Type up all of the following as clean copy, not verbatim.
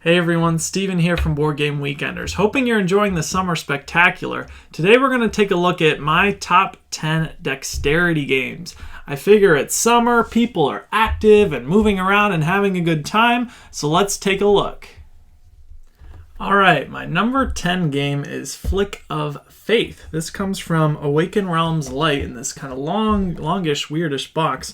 Hey everyone, Steven here from Board Game Weekenders. Hoping you're enjoying the summer spectacular. Today we're going to take a look at my top 10 dexterity games. I figure it's summer, people are active and moving around and having a good time, so let's take a look. Alright, my number 10 game is Flick of Faith. This comes from Awaken Realms Light in this kind of longish, weirdish box.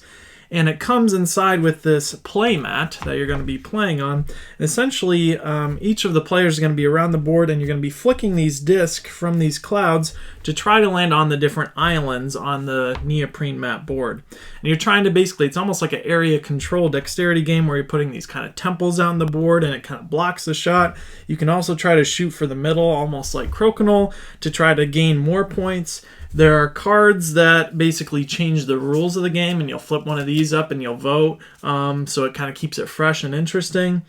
And it comes inside with this play mat that you're going to be playing on. And essentially, each of the players is going to be around the board, and you're going to be flicking these discs from these clouds to try to land on the different islands on the neoprene mat board. And you're trying to basically, it's almost like an area control dexterity game where you're putting these kind of temples out on the board, and it kind of blocks the shot. You can also try to shoot for the middle, almost like Crocodile, to try to gain more points. There are cards that basically change the rules of the game, and you'll flip one of these up and you'll vote, so it kind of keeps it fresh and interesting.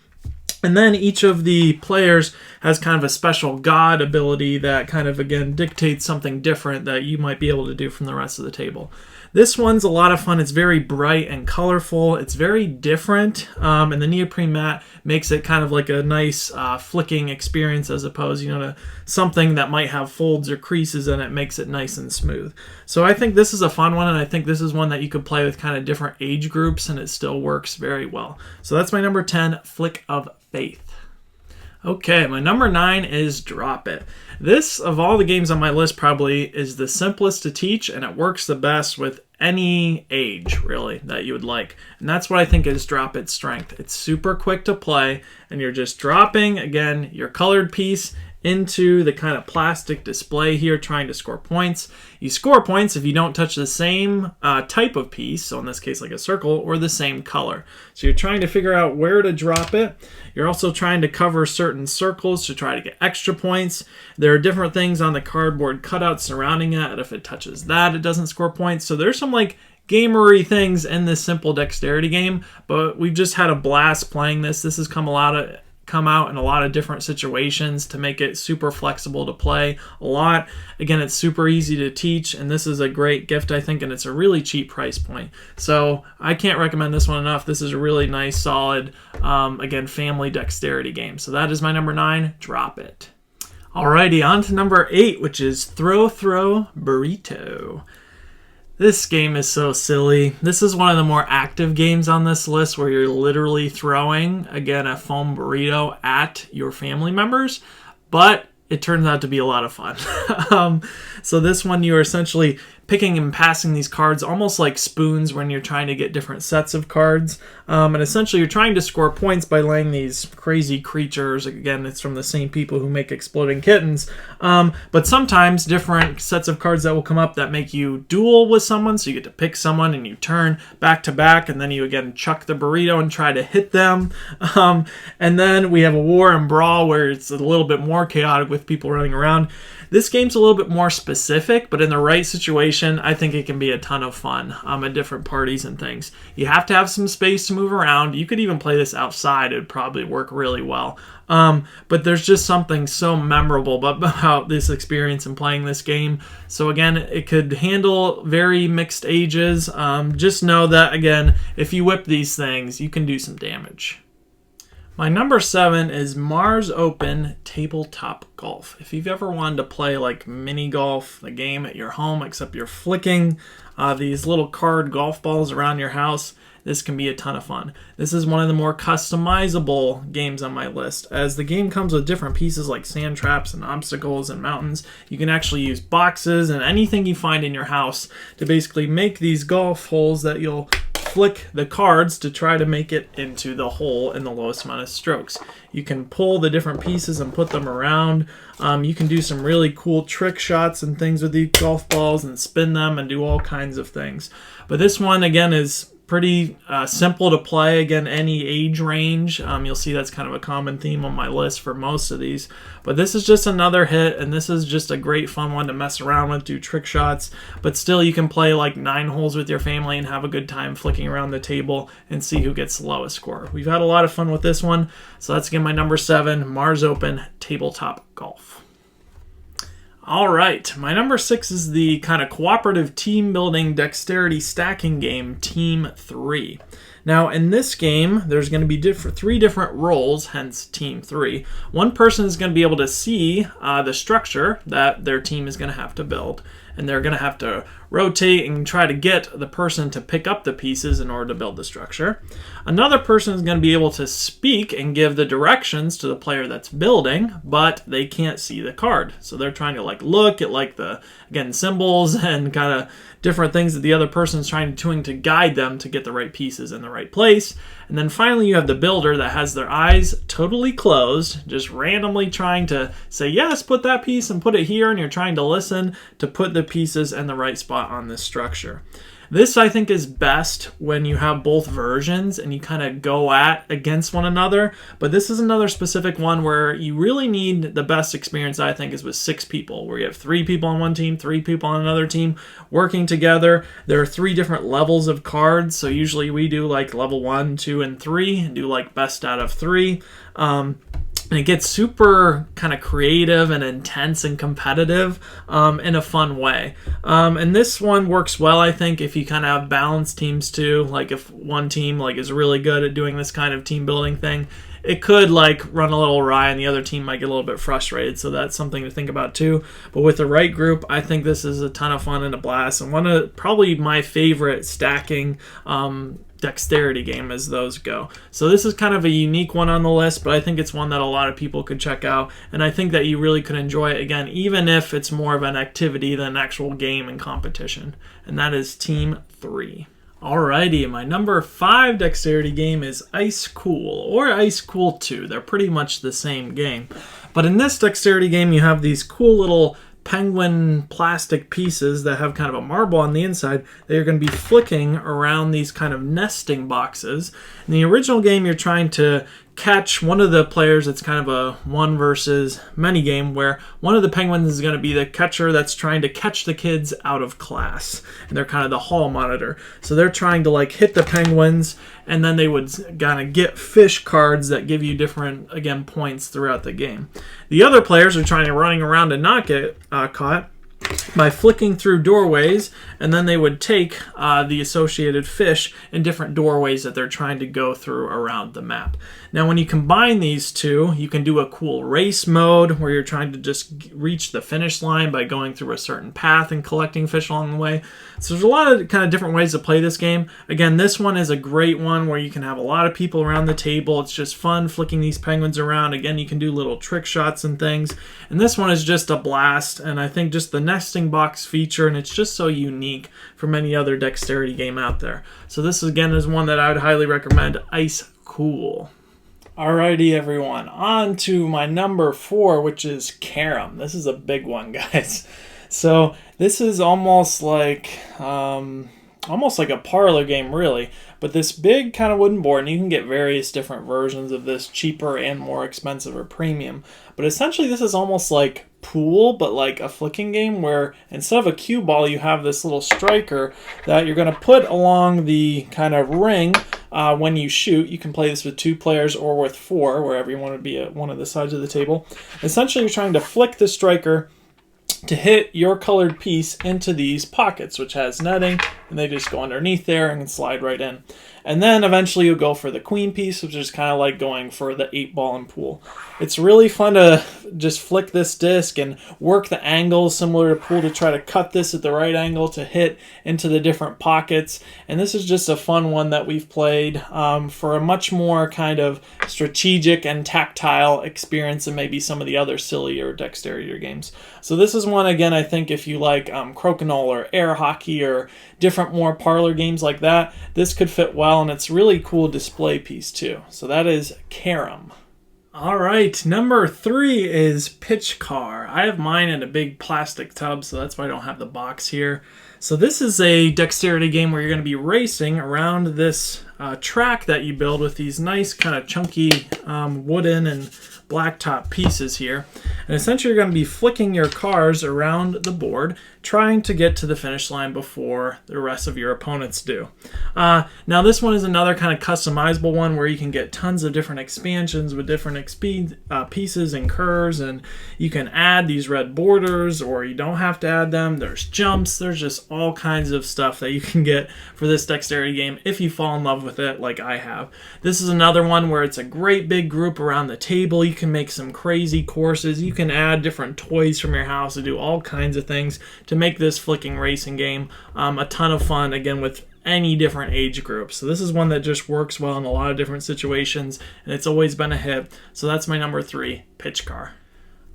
And then each of the players has kind of a special god ability that kind of, again, dictates something different that you might be able to do from the rest of the table. This one's a lot of fun. It's very bright and colorful. It's very different, and the neoprene mat makes it kind of like a nice flicking experience as opposed, to something that might have folds or creases, and it makes it nice and smooth. So I think this is a fun one, and I think this is one that you could play with kind of different age groups, and it still works very well. So that's my number 10, Flick of Faith. Okay, my number 9 is Drop It. This, of all the games on my list, probably is the simplest to teach, and it works the best with any age, really, that you would like. And that's what I think is Drop It's strength. It's super quick to play, and you're just dropping, again, your colored piece into the kind of plastic display here, trying to score points. You score points if you don't touch the same type of piece, so in this case like a circle, or the same color. So you're trying to figure out where to drop it. You're also trying to cover certain circles to try to get extra points. There are different things on the cardboard cutouts surrounding it, and if it touches that, it doesn't score points. So there's some gamery things in this simple dexterity game, but we've just had a blast playing this. This has come out in a lot of different situations to make it super flexible to play a lot. Again, it's super easy to teach, and this is a great gift, I think, and it's a really cheap price point. So I can't recommend this one enough. This is a really nice, solid, again, family dexterity game. So that is my number 9, Drop It. Alrighty, on to number 8, which is Throw Burrito. This game is so silly. This is one of the more active games on this list where you're literally throwing, again, a foam burrito at your family members, but it turns out to be a lot of fun. So this one, you're essentially picking and passing these cards almost like spoons when you're trying to get different sets of cards. And essentially you're trying to score points by laying these crazy creatures. Again, it's from the same people who make Exploding Kittens. But sometimes different sets of cards that will come up that make you duel with someone. So you get to pick someone and you turn back to back, and then you again chuck the burrito and try to hit them. And then we have a war and brawl where it's a little bit more chaotic with people running around. This game's a little bit more specific, but in the right situation, I think it can be a ton of fun at different parties and things. You have to have some space to move around. You could even play this outside. It would probably work really well. But there's just something so memorable about this experience and playing this game. So again, it could handle very mixed ages. Just know that, again, if you whip these things, you can do some damage. My number 7 is Mars Open Tabletop Golf. If you've ever wanted to play like mini golf, the game at your home, except you're flicking these little card golf balls around your house, this can be a ton of fun. This is one of the more customizable games on my list. As the game comes with different pieces like sand traps and obstacles and mountains, you can actually use boxes and anything you find in your house to basically make these golf holes that you'll flick the cards to try to make it into the hole in the lowest amount of strokes. You can pull the different pieces and put them around. You can do some really cool trick shots and things with these golf balls and spin them and do all kinds of things. But this one, again, is pretty simple to play. Again, any age range. You'll see that's kind of a common theme on my list for most of these. But this is just another hit, and this is just a great fun one to mess around with, do trick shots. But still, you can play like 9 holes with your family and have a good time flicking around the table and see who gets the lowest score. We've had a lot of fun with this one. So that's, again, my number 7, Mars Open Tabletop Golf. All right, my number 6 is the kind of cooperative team building dexterity stacking game, Team 3. Now, in this game, there's going to be 3 different roles, hence Team 3. One person is going to be able to see the structure that their team is going to have to build, and they're going to have to rotate and try to get the person to pick up the pieces in order to build the structure. Another person is going to be able to speak and give the directions to the player that's building, but they can't see the card. So they're trying to look at the, again, symbols and kind of different things that the other person is trying to guide them to get the right pieces in the right place. And then finally you have the builder that has their eyes totally closed, just randomly trying to say, yes, put that piece and put it here, and you're trying to listen to put the pieces in the right spot on this structure. This, I think, is best when you have both versions and you kind of go against one another. But this is another specific one where you really need the best experience, I think, is with 6 people, where you have 3 people on one team, 3 people on another team working together. There are 3 different levels of cards. So usually we do level 1, 2, and 3 and do best out of 3. And it gets super kind of creative and intense and competitive in a fun way. And this one works well, I think, if you kind of have balanced teams too. If one team is really good at doing this kind of team building thing, it could run a little awry and the other team might get a little bit frustrated. So that's something to think about too. But with the right group, I think this is a ton of fun and a blast. And one of probably my favorite stacking dexterity game as those go. So this is kind of a unique one on the list, but I think it's one that a lot of people could check out, and I think that you really could enjoy it, again, even if it's more of an activity than an actual game and competition. And that is Team 3. Alrighty, my number 5 dexterity game is Ice Cool, or Ice Cool 2. They're pretty much the same game. But in this dexterity game, you have these cool little penguin plastic pieces that have kind of a marble on the inside that you're going to be flicking around these kind of nesting boxes. In the original game, you're trying to catch one of the players. It's kind of a one versus many game where one of the penguins is going to be the catcher that's trying to catch the kids out of class, and they're kind of the hall monitor. So they're trying to hit the penguins, and then they would kind of get fish cards that give you different, again, points throughout the game. The other players are trying to running around and not get caught by flicking through doorways, and then they would take the associated fish in different doorways that they're trying to go through around the map. Now, when you combine these two, you can do a cool race mode where you're trying to just reach the finish line by going through a certain path and collecting fish along the way. So there's a lot of kind of different ways to play this game. Again, this one is a great one where you can have a lot of people around the table. It's just fun flicking these penguins around. Again, you can do little trick shots and things. And this one is just a blast, and I think just the nesting box feature, and it's just so unique from any other dexterity game out there. So this, again, is one that I would highly recommend, Ice Cool. Alrighty, everyone, on to my number 4, which is Karm. This is a big one, guys. So this is almost like a parlor game, really. But this big kind of wooden board, and you can get various different versions of this, cheaper and more expensive or premium. But essentially, this is almost like pool, but like a flicking game where instead of a cue ball, you have this little striker that you're going to put along the kind of ring when you shoot. You can play this with 2 players or with 4, wherever you want to be at one of the sides of the table. Essentially, you're trying to flick the striker to hit your colored piece into these pockets, which has netting, and they just go underneath there and slide right in. And then eventually you'll go for the queen piece, which is kind of like going for the 8-ball in pool. It's really fun to just flick this disc and work the angles similar to pool to try to cut this at the right angle to hit into the different pockets. And this is just a fun one that we've played for a much more kind of strategic and tactile experience than maybe some of the other sillier dexterity games. So this is one, again, I think if you like Crocodile or air hockey or different more parlor games like that, this could fit well, and it's really cool display piece too. So that is Karm. All right, number 3 is Pitch Car. I have mine in a big plastic tub, so that's why I don't have the box here. So this is a dexterity game where you're going to be racing around this track that you build with these nice kind of chunky wooden and blacktop pieces here. And essentially you're going to be flicking your cars around the board, trying to get to the finish line before the rest of your opponents do. Now this one is another kind of customizable one where you can get tons of different expansions with different pieces and curves, and you can add these red borders or you don't have to add them. There's jumps, there's just all kinds of stuff that you can get for this dexterity game if you fall in love with it like I have. This is another one where it's a great big group around the table. You can make some crazy courses. You can add different toys from your house to do all kinds of things to make this flicking racing game a ton of fun, again, with any different age group. So this is one that just works well in a lot of different situations, and it's always been a hit. So that's my number 3 pitch car.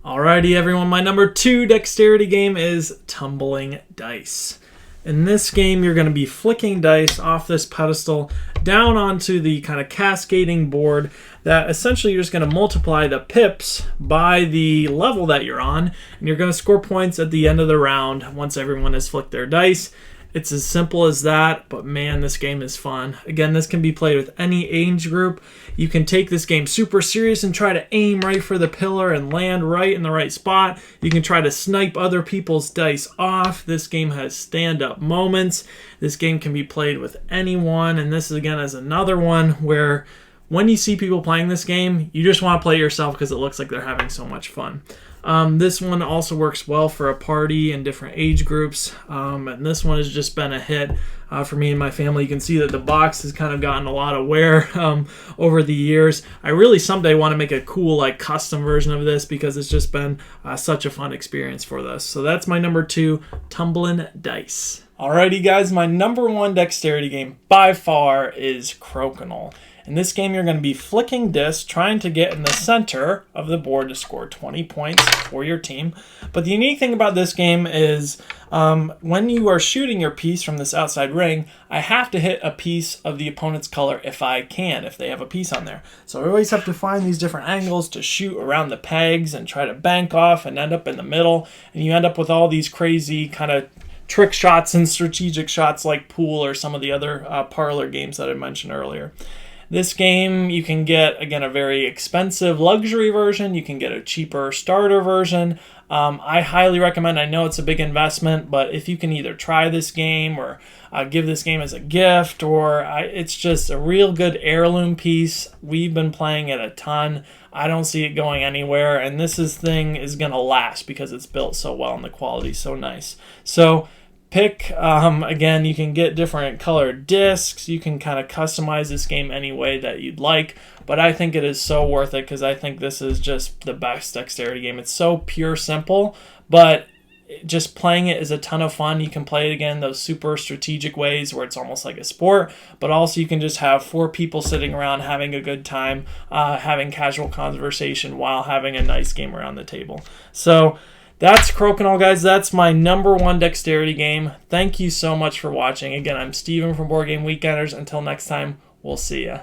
Alrighty everyone, my number 2 dexterity game is Tumbling Dice. In this game, you're going to be flicking dice off this pedestal down onto the kind of cascading board that essentially you're just going to multiply the pips by the level that you're on, and you're going to score points at the end of the round once everyone has flicked their dice. It's as simple as that, but man, this game is fun. Again, this can be played with any age group. You can take this game super serious and try to aim right for the pillar and land right in the right spot. You can try to snipe other people's dice off. This game has stand-up moments. This game can be played with anyone, and this again is another one where when you see people playing this game, you just want to play yourself because it looks like they're having so much fun. This one also works well for a party and different age groups, and this one has just been a hit for me and my family. You can see that the box has kind of gotten a lot of wear over the years. I really someday want to make a cool like custom version of this because it's just been such a fun experience for this. So that's my number 2, Tumbling Dice. Alrighty guys, my number 1 dexterity game by far is Crocodile. In this game, you're going to be flicking discs, trying to get in the center of the board to score 20 points for your team. But the unique thing about this game is when you are shooting your piece from this outside ring, I have to hit a piece of the opponent's color if I can, if they have a piece on there. So I always have to find these different angles to shoot around the pegs and try to bank off and end up in the middle. And you end up with all these crazy kind of trick shots and strategic shots like pool or some of the other parlor games that I mentioned earlier. This game, you can get, again, a very expensive luxury version. You can get a cheaper starter version. I highly recommend, I know it's a big investment, but if you can either try this game or give this game as a gift, or it's just a real good heirloom piece. We've been playing it a ton. I don't see it going anywhere, and this thing is going to last because it's built so well and the quality's so nice. So pick, again, you can get different colored discs. You can kind of customize this game any way that you'd like, but I think it is so worth it because I think this is just the best dexterity game. It's so pure simple, but just playing it is a ton of fun. You can play it again those super strategic ways where it's almost like a sport, but also you can just have 4 people sitting around having a good time, having casual conversation while having a nice game around the table. So that's Crocodile, guys. That's my number 1 dexterity game. Thank you so much for watching. Again, I'm Steven from Board Game Weekenders. Until next time, we'll see ya.